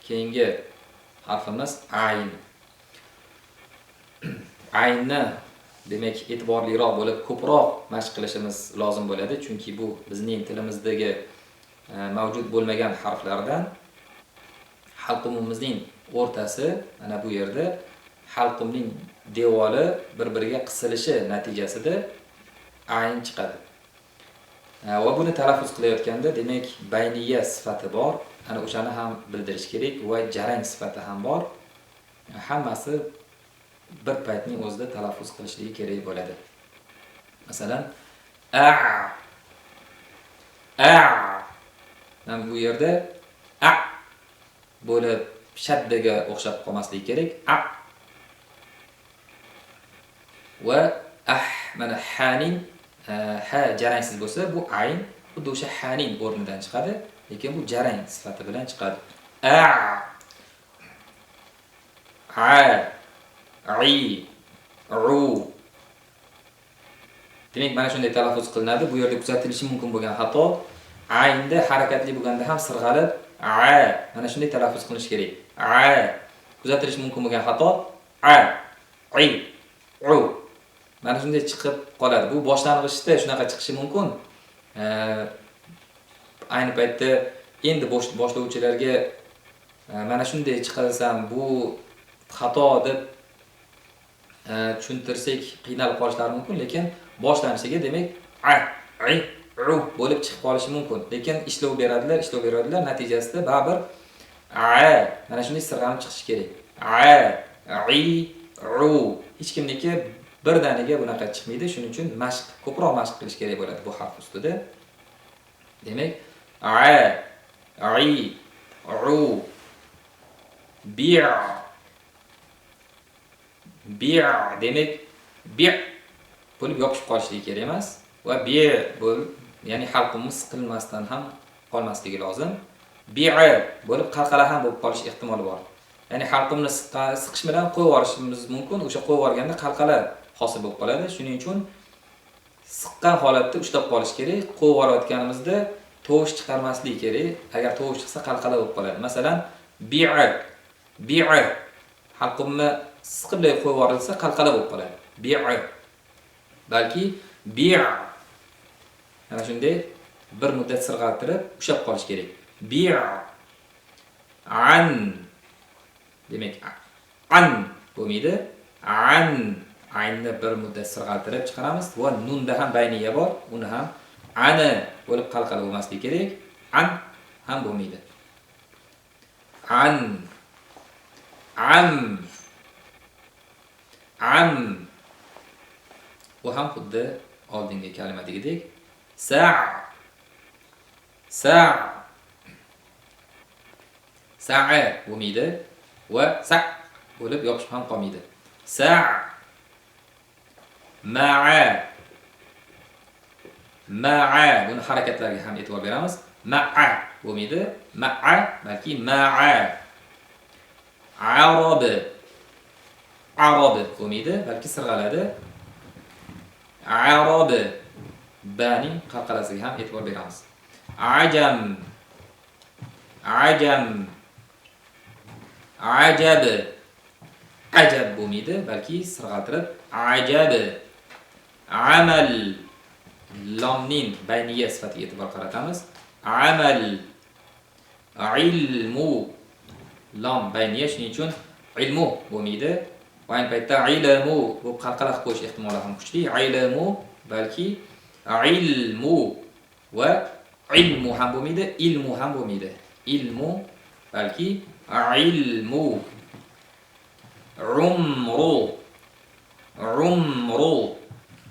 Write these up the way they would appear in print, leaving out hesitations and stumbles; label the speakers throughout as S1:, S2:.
S1: keyingi harfimiz ayn. Aynni demak e'tiborliroq bo'lib ko'proq mashq qilishimiz lozim bo'ladi, chunki bu bizning tilimizdagi mavjud bo'lmagan harflardan. Halqumimizning o'rtasi mana bu yerda halqumning devori bir-biriga qisilishi natijasida ayn chiqadi. Va buni talaffuz qilayotganda demak bayniya sifati bor. Ana o'shani ham bildirish kerak va jarang sifati ham bor. Hammasi bir paytning o'zida talaffuz qilishligi kerak bo'ladi. Masalan, mana bu yerda bo'lib shaddaga o'xshab qolmasligi kerak. Va mana haning ha jarangsiz bo'lsa, bu ayn xuddi o'sha haning o'rnidan chiqadi, lekin bu jarang sifati bilan chiqadi. Demak, mana shunday talaffuz qilinadi. Bu yerda kuzatilishi mumkin bo'lgan xato aynda harakatli bo'lganda ham sirg'alib mana shunday talaffuz qilish kerak. Kuzatilishi mumkin bo'lgan xato mana shunday chiqib qoladi. Bu boshlang'ichda shunaqa chiqishi mumkin. Ayni paytda endi boshlovchilarga mana shunday chiqarsam bu xato deb tushuntirsak qiynalib qolishlari mumkin, lekin boshlanishiga demak bo'lib chiqib qolishi mumkin. Lekin ishlov beradilar, natijasida baribir mana shunday sirg'anib chiqishi kerak. Hech kimniki birdaniga bunaqa chiqmaydi. Shuning uchun ko'proq mashq qilish kerak bo'ladi bu harf ustida. Demak, demak bo'lib yopishib qolishligi kerak emas va ya'ni halqumimiz siqilmasdan ham qolmasligi lozim. Bo'lib qalqala ham bo'lib qolish ehtimoli bor. Ya'ni halqumni siqish bilan qo'yib yuborishimiz mumkin. O'sha qo'yib yuborganda qalqala hosil bo'lib qoladi. Shuning uchun siqqan holatda ushlab qolish kerak. Qo'yib yuborayotganimizda tovush chiqarmaslik kerak. Agar tovush chiqsa qalqala bo'lib qoladi. Masalan, halqumni siqib qo'yib yuborilsa qalqala bo'lib qoladi. Balki mana shunday bir muddat sirg'altirib ushlab qolish kerak. Demak, bo'lmaydi. Aynni bir muddat sirg'altirib chiqaramiz va nunda ham bayniya bor. Uni ham ani bo'lib qalqala bo'lmasligi kerak. Ham bo'lmaydi. Bu ham xuddi oldingi kalimadagidek sa'a bo'lmaydi va bo'lib yopishib ham qolmaydi. Ma'a buni harakatlarga ham e'tibor beramiz. Ma'a bo'lmaydi. Balki ma'a. Arab bo'lmaydi, balki sirg'aladi. Arab baning qalqalasiga ham e'tibor beramiz. Ajab bo'lmaydi, balki sirg'altirib ajab. Amal lomning bayniya sifatiga e'tibor qaratamiz. Amal. Ilmu lom bayniya, shuning uchun ilmu bo'lmaydi. Va ayni paytda ilmu bu qalqala qilib qo'yish ehtimoli ham kuchli. Ilmu balki ilmu va ilmu ham bo'lmaydi, ilmu ham bo'lmaydi. Ilmu balki ilmu. Umru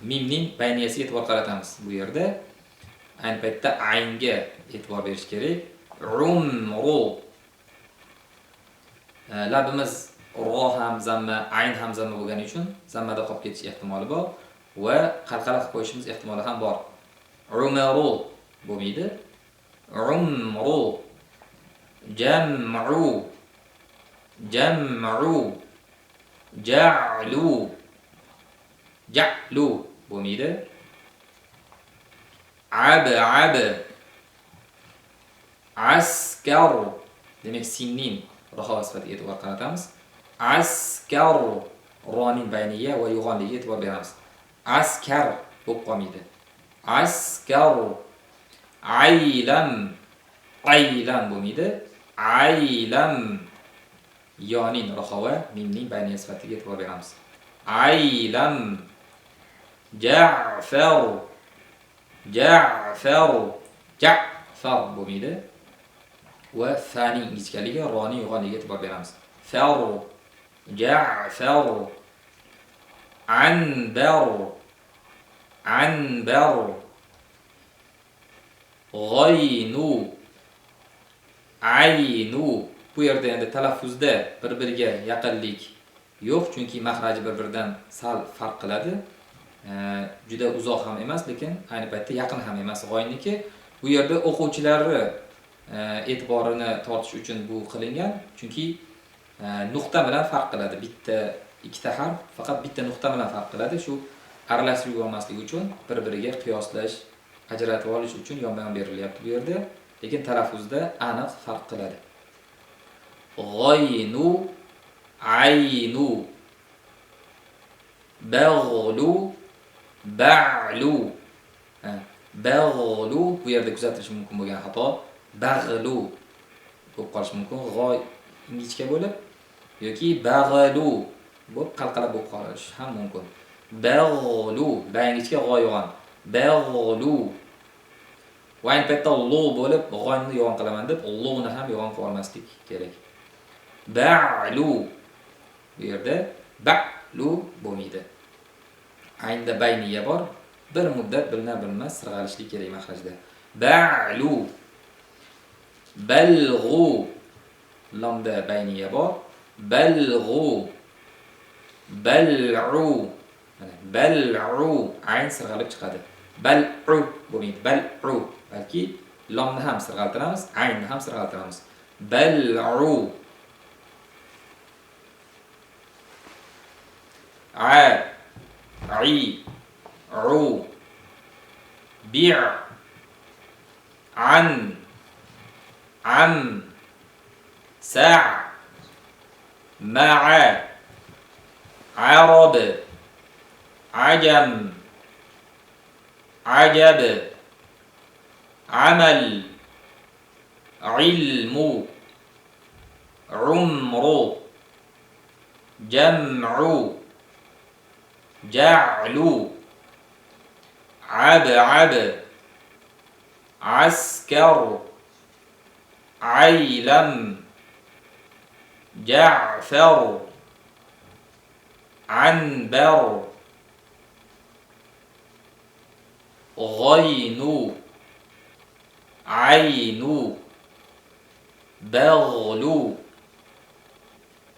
S1: mimning bayniyasiga e'tibor qaratamiz. Bu yerda ayni paytda aynga e'tibor berish kerak. Umru labimiz ro ham zamma, ayn ham zamma bo'lgani uchun zammada qolib ketish ehtimoli bor va qalqala qilib qo'yishimiz ehtimoli ham bor. Umaru bo'lmaydi. Umru. Jam'u. Ja'lu bo'lmaydi. Ab. Askar. Demak sinning raxova sifatiga e'tibor qaratamiz. Askar roning bayniga va yo'g'onligiga e'tibor beramiz. Askar bo'lib qolmaydi. Askar aylam aylam bo'lmaydi. Aylam yoning raxova mimning bayniga sifatiga e'tibor beramiz. Aylam Ja'far Ja'far Ja'far bo'lmaydi. Va fa'ning ingichkaligi, roning yo'g'onligiga e'tibor beramiz. Far Ja'far Anbar Anbar G'aynu Aynu. Bu yerda endi talaffuzda bir-biriga yaqinlik yo'q, chunki mahraji bir-biridan sal farq qiladi. Juda uzoq ham emas, lekin ayni paytda yaqin ham emas g'oyniki. Bu yerda o'quvchilarni e'tiborini tortish uchun bu qilingan, chunki nuqta bilan farq qiladi. Bitta ikkita harf faqat bitta nuqta bilan farq qiladi. Shu aralashtirib yubormaslik uchun, bir-biriga qiyoslash, ajratib olish uchun yonma-yon berilyapti bu yerda, lekin talaffuzda aniq farq qiladi. G'aynu aynu bag'lu ba'lu. Bag'lu bu yerda kuzatilishi mumkin bo'lgan xato bag'lu bo'lib qolishi mumkin. G'oy ingichka bo'lib yoki bag'lu bo'lib qalqalab bo'lib qolishi ham mumkin. Bag'lu ba ingichka g'oy yo'g'on. Bag'lu va ayni paytda lu bo'lib g'oyni yo'g'on qilaman deb luni ham yo'g'on qilib olmaslik kerak. Ba'lu bu yerda ba'lu bo'lmaydi. Aynda bayniya bor. Bir muddat bilinar-bilinmas sirg'alishlik kerak mahrajda. Ba'lu balghu lamda bayniya bor. Balghu bal'u mana bal'u ayn sirg'alib chiqadi. Bal'u bo'lmaydi. Bal'u balki lomni ham sirg'altiramiz, aynni ham sirg'altiramiz. Bal'u I u bi' an am sa' ma'a arab ajam ajab amal ilmu umru jam'u ja'lu ab'ab askar aylam ja'far anbar ghaynu aynu baghlu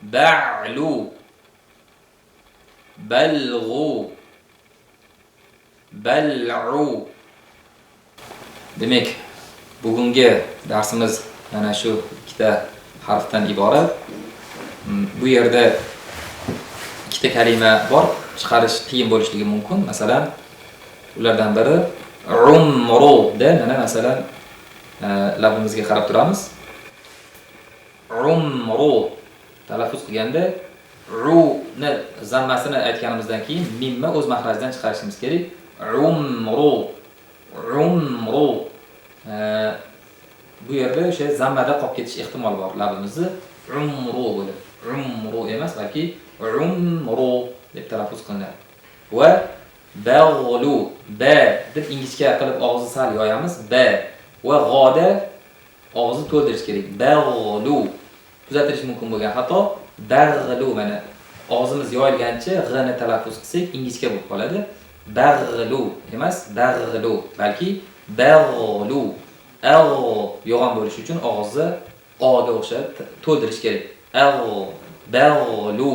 S1: ba'lu balghu bal'u. Demak, bugungi darsimiz mana shu ikkita harfdan iborat. Bu yerda ikkita kalima bor, chiqarish qiyin bo'lishligi mumkin. Masalan, ulardan biri umru da, mana masalan labimizga qarab turamiz. Umru talaffuz qilganda ru-ni zammasini aytganimizdan keyin mimni o'z mahrajidan chiqarishimiz kerak. Umru umru bu yerda o'sha zammada qolib ketish ehtimoli bor labimizni. Umru bo'lib, umru emas, balki umru deb talaffuz qilinadi. Va baghlu ba deb ingichka qilib og'izni sal yoyamiz. Ba va g'oda og'izni to'ldirish kerak. Baghlu kuzatilish mumkin bo'lgan xato baghlu, mana og'zimiz yoyilgancha g'ni talaffuz qilsak ingichka bo'lib qoladi. Baghlu emas, baghlu, balki baghlu. Al yo'g'on bo'lishi uchun og'izni oga o'xshab to'ldirish kerak. Al baghlu